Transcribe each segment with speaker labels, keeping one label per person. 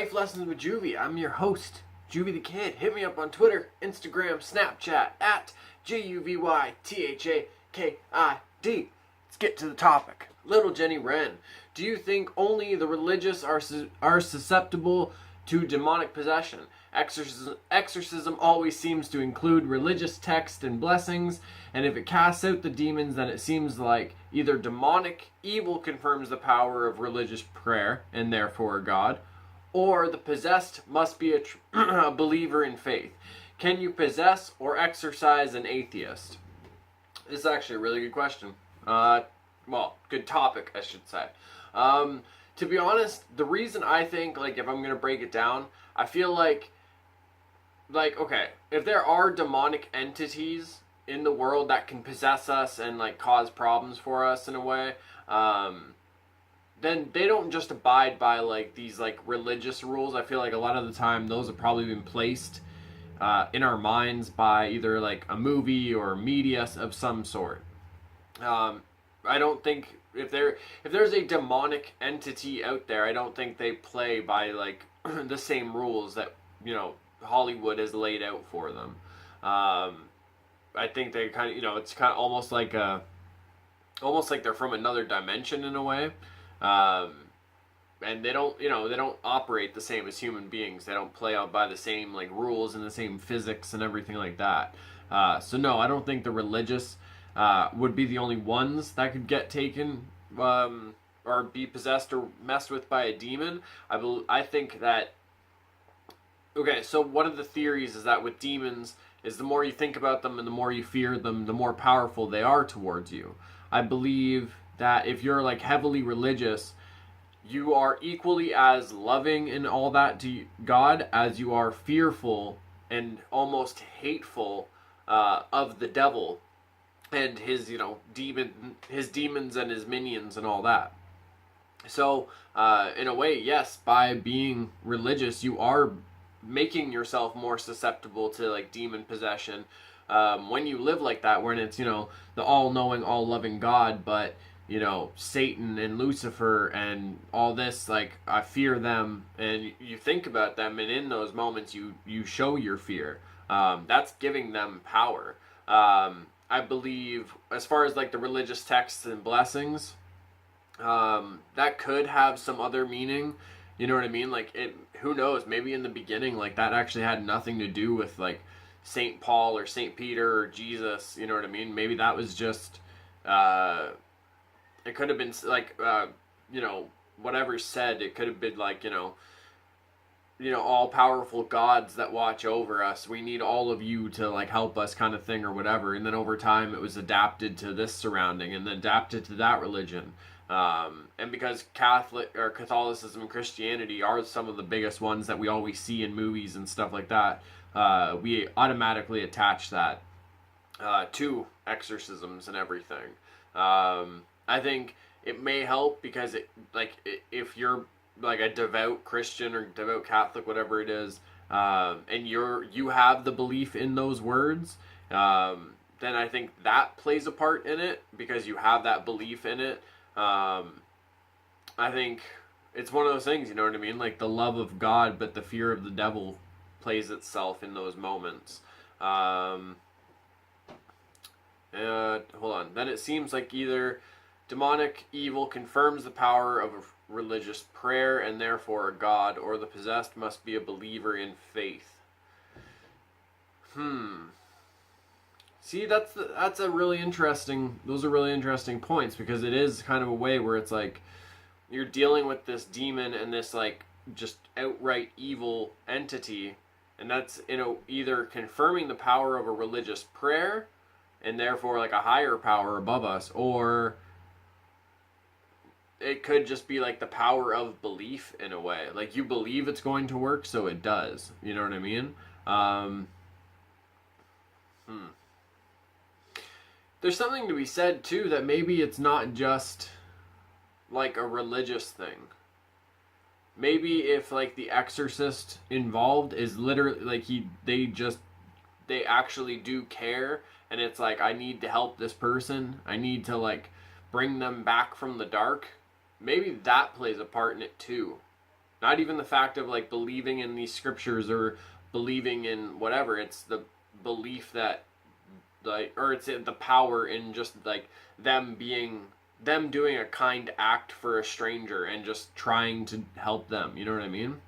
Speaker 1: Life Lessons with Juvy. I'm your host, JuvyThaKid. Hit me up on Twitter, Instagram, Snapchat at JuvyThaKid. Let's get to the topic. Little Jenny Wren. Do you think only the religious are susceptible to demonic possession? Exorcism always seems to include religious text and blessings, and if it casts out the demons, then it seems like either demonic evil confirms the power of religious prayer, and therefore God, or the possessed must be a believer in faith. Can you possess or exorcise an atheist? This is actually a really good question. Well, good topic, I should say. To be honest, the reason I think, like, if I'm going to break it down, I feel like, okay, if there are demonic entities in the world that can possess us and, like, cause problems for us in a way, then they don't just abide by, like, these, like, religious rules. I feel like a lot of the time those have probably been placed in our minds by either, like, a movie or media of some sort. I don't think if there's a demonic entity out there, I don't think they play by, like, the same rules that, you know, Hollywood has laid out for them. I think they kind of, it's kind of almost like they're from another dimension in a way. And they don't operate the same as human beings. They don't play out by the same, like, rules and the same physics and everything like that. So no, I don't think the religious would be the only ones that could get taken or be possessed or messed with by a demon. I think that, okay, so one of the theories is that with demons is the more you think about them and the more you fear them, the more powerful they are towards you. I believe that if you're, like, heavily religious, you are equally as loving and all that to God as you are fearful and almost hateful of the devil and his, his demons and his minions and all that. So, in a way, yes, by being religious, you are making yourself more susceptible to, like, demon possession. When you live like that, when it's, the all-knowing, all-loving God, but, Satan and Lucifer and all this, like, I fear them, and you think about them, and in those moments you show your fear. That's giving them power. I believe, as far as, like, the religious texts and blessings, that could have some other meaning. You know what I mean? Like, who knows? Maybe in the beginning, like, that actually had nothing to do with, like, St. Paul or St. Peter or Jesus. You know what I mean? Maybe that was just, it could have been, like, whatever's said, it could have been, like, all-powerful gods that watch over us. We need all of you to, like, help us kind of thing or whatever. And then over time, it was adapted to this surrounding and then adapted to that religion. And because Catholicism and Christianity are some of the biggest ones that we always see in movies and stuff like that, we automatically attach that to exorcisms and everything. I think it may help because if you're, like, a devout Christian or devout Catholic, whatever it is, and you have the belief in those words, then I think that plays a part in it because you have that belief in it. I think it's one of those things, you know what I mean? Like, the love of God, but the fear of the devil plays itself in those moments. Hold on. Then it seems like either demonic evil confirms the power of a religious prayer and therefore a God, or the possessed must be a believer in faith. See, that's a really interesting, those are really interesting points, because it is kind of a way where it's like you're dealing with this demon and this, like, just outright evil entity, and that's, either confirming the power of a religious prayer and therefore, like, a higher power above us, or it could just be, like, the power of belief in a way. Like, you believe it's going to work, so it does. You know what I mean? There's something to be said, too, that maybe it's not just, like, a religious thing. Maybe if, like, the exorcist involved is literally, like, they actually do care, and it's like, I need to help this person. I need to, like, bring them back from the dark. Maybe that plays a part in it, too. Not even the fact of like believing in these scriptures or believing in whatever. It's the belief that like, or it's the power in just like them doing a kind act for a stranger and just trying to help them. You know what I mean?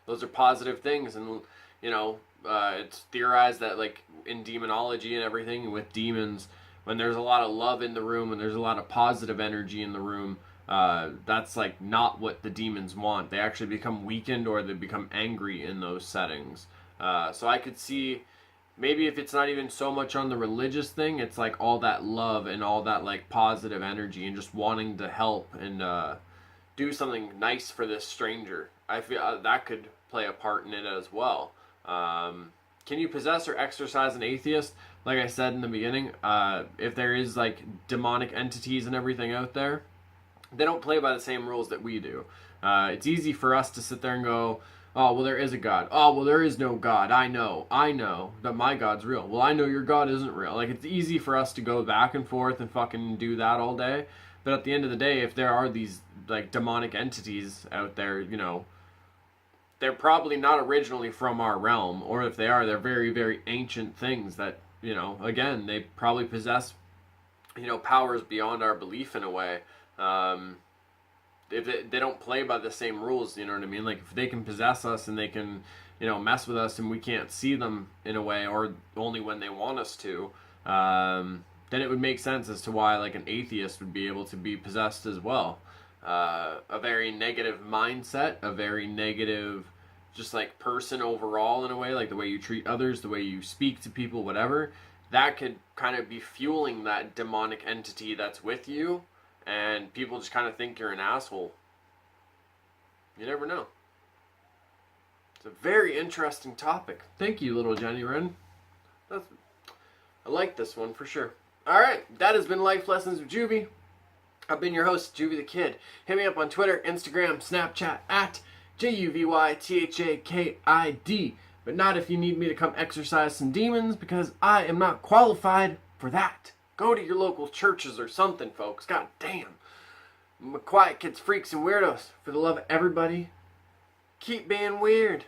Speaker 1: Those are positive things, and you know, it's theorized that like in demonology and everything with demons, when there's a lot of love in the room and there's a lot of positive energy in the room, that's like not what the demons want. They actually become weakened or they become angry in those settings. So I could see maybe if it's not even so much on the religious thing, it's like all that love and all that like positive energy and just wanting to help and do something nice for this stranger. I feel that could play a part in it as well. Can you possess or exorcise an atheist? Like I said in the beginning, if there is like demonic entities and everything out there, they don't play by the same rules that we do. It's easy for us to sit there and go, oh, well, there is a God. Oh, well, there is no God. I know that my God's real. Well, I know your God isn't real. Like, it's easy for us to go back and forth and fucking do that all day. But at the end of the day, if there are these, like, demonic entities out there, you know, they're probably not originally from our realm. Or if they are, they're very, very ancient things that, you know, again, they probably possess, you know, powers beyond our belief in a way. If they don't play by the same rules, you know what I mean? Like, if they can possess us and they can, you know, mess with us and we can't see them in a way, or only when they want us to, then it would make sense as to why, like, an atheist would be able to be possessed as well. A very negative mindset, a very negative, just, like, person overall in a way, like the way you treat others, the way you speak to people, whatever, that could kind of be fueling that demonic entity that's with you. And people just kind of think you're an asshole. You never know. It's a very interesting topic. Thank you, little Jenny Wren. I like this one for sure. Alright, that has been Life Lessons with Juvy. I've been your host, JuvyThaKid. Hit me up on Twitter, Instagram, Snapchat, at JuvyThaKid. But not if you need me to come exorcise some demons, because I am not qualified for that. Go to your local churches or something, folks. God damn. Quiet kids, freaks, and weirdos. For the love of everybody, keep being weird.